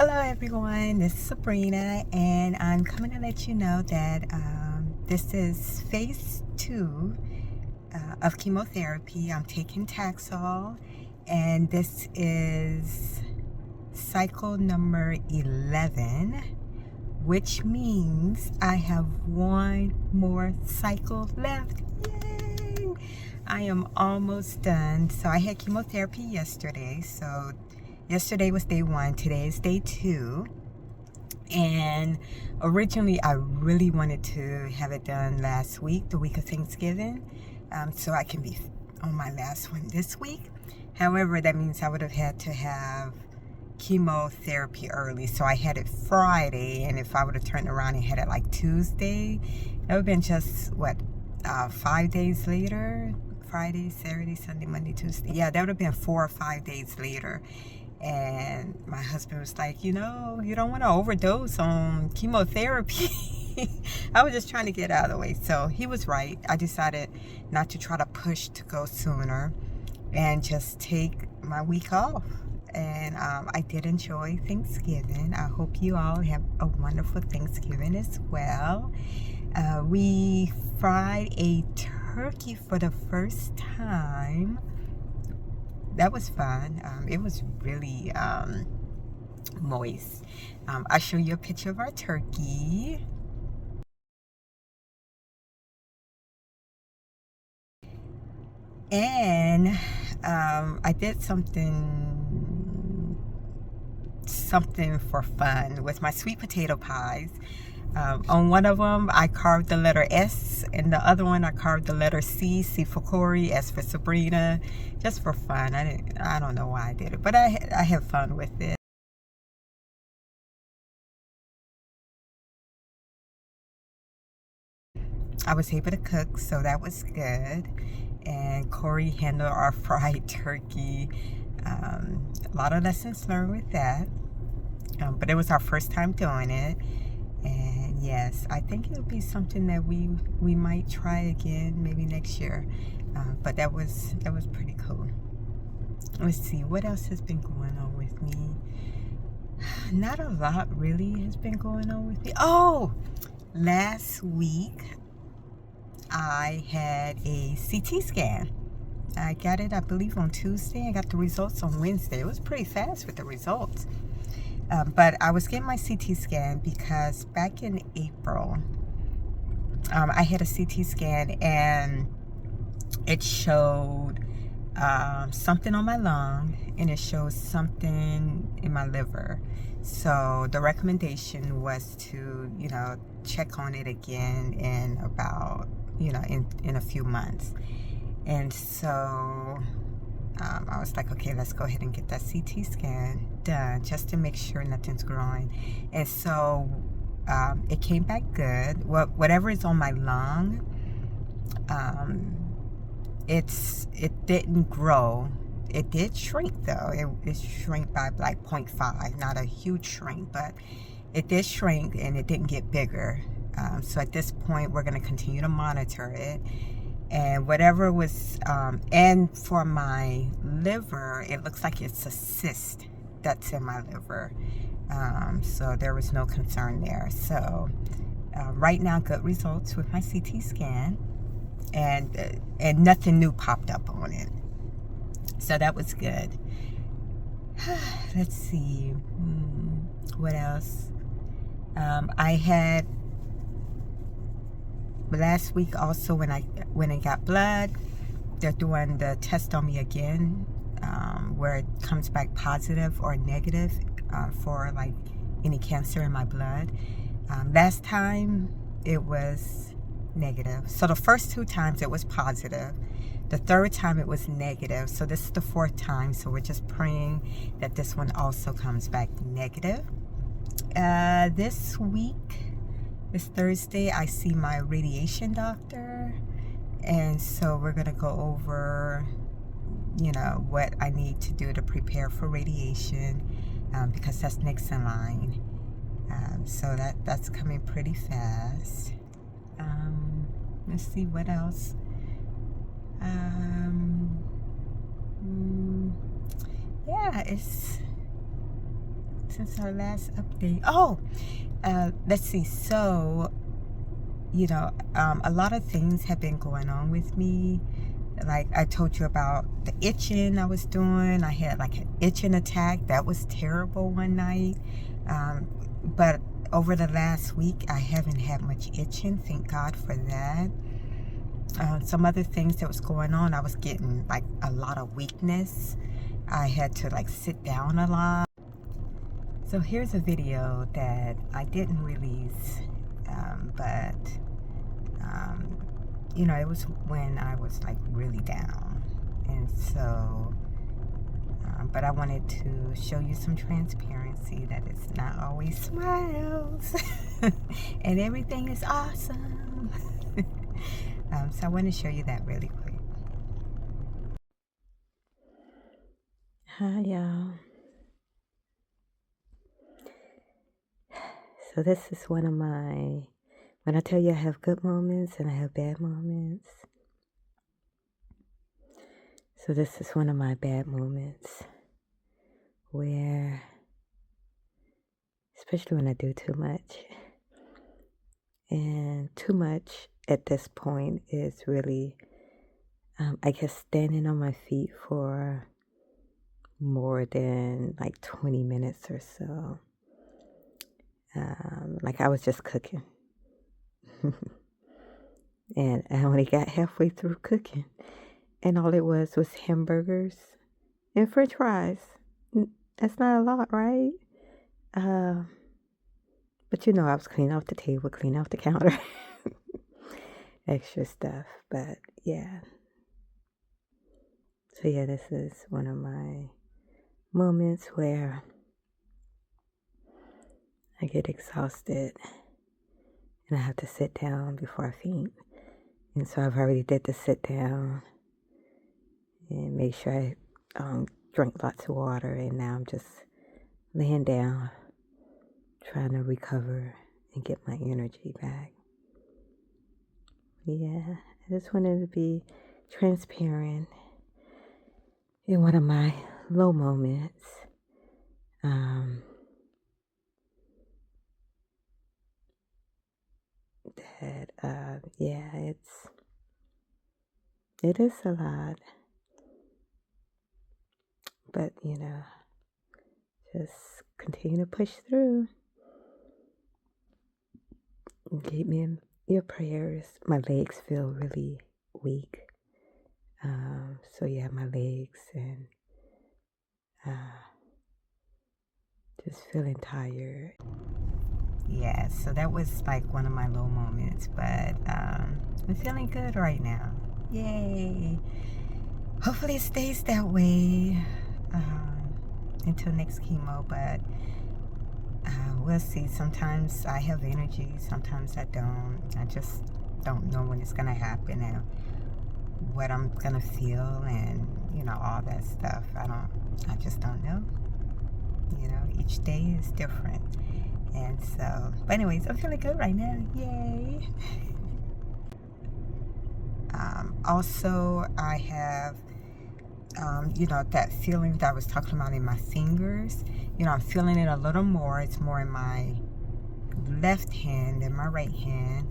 Hello everyone, this is Sabrina and I'm coming to let you know that this is phase 2 of chemotherapy. I'm taking Taxol and this is cycle number 11, which means I have one more cycle left. Yay! I am almost done. So I had chemotherapy yesterday, so yesterday was day 1, today is day 2. And originally I really wanted to have it done last week, the week of Thanksgiving, so I can be on my last one this week. However, that means I would have had to have chemotherapy early, so I had it Friday, and if I would have turned around and had it like Tuesday, that would have been just what, 5 days later. Friday, Saturday, Sunday, Monday, Tuesday. Yeah, that would have been 4 or 5 days later. And my husband was like, you don't want to overdose on chemotherapy. I was just trying to get out of the way. So he was right. I decided not to try to push to go sooner and just take my week off. And I did enjoy Thanksgiving. I hope you all have a wonderful Thanksgiving as well. We fried a turkey for the first time. That was fun. It was really moist. I'll show you a picture of our turkey. And I did something for fun with my sweet potato pies. On one of them, I carved the letter S, and the other one, I carved the letter C. C for Corey, S for Sabrina, just for fun. I don't know why I did it, but I had fun with it. I was able to cook, so that was good. And Corey handled our fried turkey. A lot of lessons learned with that, but it was our first time doing it. And yes, I think it'll be something that we might try again maybe next year. But that was pretty cool. Let's see, what else has been going on with me? Not a lot really has been going on with me. Oh, last week I had a CT scan. I got it, I believe, on Tuesday. I got the results on Wednesday. It was pretty fast with the results. But I was getting my CT scan because back in April, I had a CT scan and it showed something on my lung and it showed something in my liver. So the recommendation was to, check on it again in about, in a few months. And so I was like, okay, let's go ahead and get that CT scan done just to make sure nothing's growing. And so it came back good. Whatever is on my lung, it didn't grow. It did shrink though. It shrank by like 0.5, not a huge shrink, but it did shrink and it didn't get bigger. So at this point, we're going to continue to monitor it. And whatever was, and for my liver, it looks like it's a cyst that's in my liver. So there was no concern there. So right now, good results with my CT scan, and nothing new popped up on it. So that was good. Let's see, what else? I had last week also when I got blood, they're doing the test on me again, where it comes back positive or negative for like any cancer in my blood. Last time it was negative. So the first 2 times it was positive. The 3rd time it was negative. So this is the 4th time. So we're just praying that this one also comes back negative. This week, this Thursday, I see my radiation doctor, and so we're gonna go over, what I need to do to prepare for radiation, because that's next in line. So that's coming pretty fast. Let's see what else. Yeah, it's since our last update? Oh, let's see. So, a lot of things have been going on with me. Like I told you about the itching I was doing. I had like an itching attack. That was terrible one night. But over the last week, I haven't had much itching. Thank God for that. Some other things that was going on, I was getting like a lot of weakness. I had to like sit down a lot. So here's a video that I didn't release, but it was when I was like really down. And so, but I wanted to show you some transparency that it's not always smiles and everything is awesome. So I want to show you that really quick. Hi, y'all. So this is one of my, when I tell you I have good moments and I have bad moments. So this is one of my bad moments where, especially when I do too much, and too much at this point is really, I guess, standing on my feet for more than like 20 minutes or so. Like I was just cooking. And I only got halfway through cooking. And all it was hamburgers and french fries. That's not a lot, right? But I was cleaning off the table, cleaning off the counter. Extra stuff. But yeah. So yeah, this is one of my moments where I get exhausted and I have to sit down before I faint. And so I've already did the sit down and make sure I drink lots of water. And now I'm just laying down, trying to recover and get my energy back. Yeah, I just wanted to be transparent in one of my low moments. It is a lot, but just continue to push through. Keep me in your prayers. My legs feel really weak. So yeah, my legs and just feeling tired. Yeah, so that was like one of my low moments, but I'm feeling good right now. Yay! Hopefully it stays that way until next chemo, but we'll see. Sometimes I have energy, sometimes I don't. I just don't know when it's gonna happen and what I'm gonna feel and all that stuff. I just don't know. Each day is different. And so, but anyways, I'm feeling good right now. Yay! Also, I have, that feeling that I was talking about in my fingers. I'm feeling it a little more. It's more in my left hand than my right hand.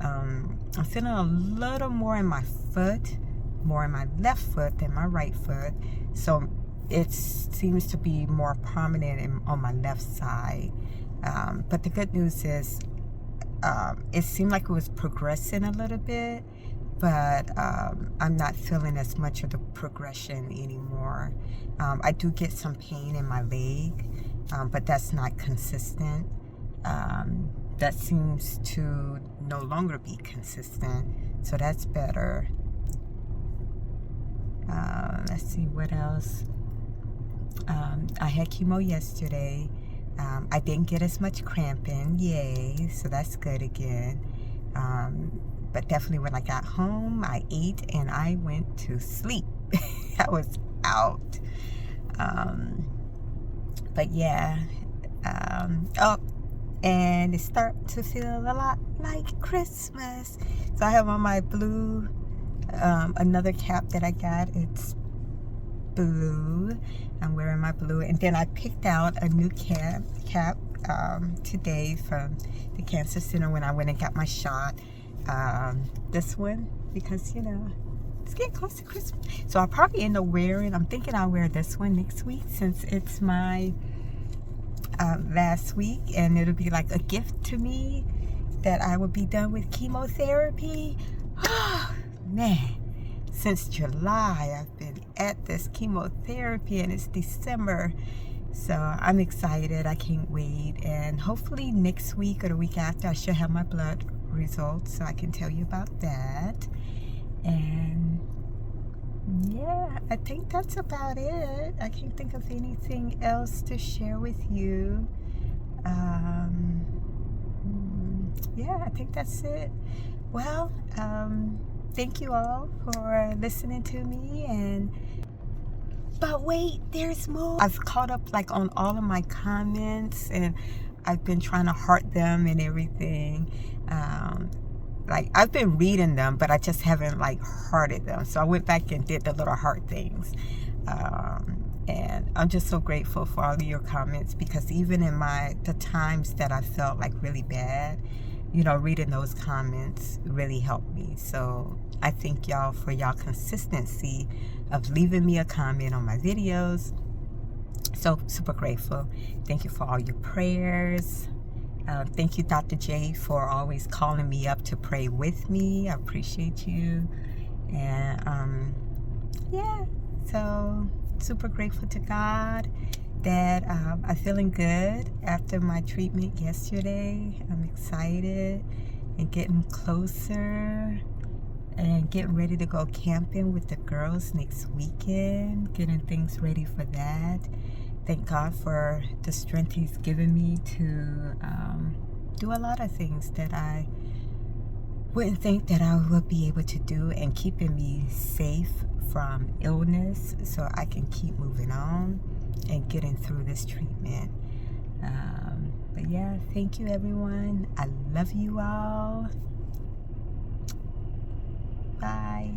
I'm feeling a little more in my foot, more in my left foot than my right foot. So it seems to be more prominent on my left side. But the good news is it seemed like it was progressing a little bit, but I'm not feeling as much of the progression anymore. I do get some pain in my leg, but that's not consistent. That seems to no longer be consistent, so that's better. Let's see what else. I had chemo yesterday. I didn't get as much cramping, yay, so that's good again. But definitely when I got home, I ate and I went to sleep. I was out. But yeah, and it started to feel a lot like Christmas. So I have on my blue, another cap that I got. It's blue. I'm wearing my blue, and then I picked out a new cap today from the cancer center when I went and got my shot. This one, because you know it's getting close to Christmas, so I'll probably end up wearing, I'm thinking I'll wear this one next week since it's my last week, and it'll be like a gift to me that I will be done with chemotherapy. Oh man, since July I've been at this chemotherapy, and it's December, so I'm excited. I can't wait, and hopefully next week or the week after I should have my blood results so I can tell you about that. And yeah, I think that's about it. I can't think of anything else to share with you. Yeah, I think that's it. Well, thank you all for listening to me, but wait, there's more. I've caught up like on all of my comments, and I've been trying to heart them and everything. Like I've been reading them, but I just haven't like hearted them. So I went back and did the little heart things. And I'm just so grateful for all of your comments, because even in the times that I felt like really bad, you know, reading those comments really helped me. So I thank y'all for y'all consistency of leaving me a comment on my videos. So super grateful. Thank you for all your prayers. Thank you, Dr. J, for always calling me up to pray with me. I appreciate you. And yeah, so super grateful to God that I'm feeling good after my treatment yesterday. I'm excited and getting closer and getting ready to go camping with the girls next weekend, getting things ready for that. Thank God for the strength He's given me to do a lot of things that I wouldn't think that I would be able to do, and keeping me safe from illness so I can keep moving on and getting through this treatment. But yeah, thank you everyone. I love you all. Bye.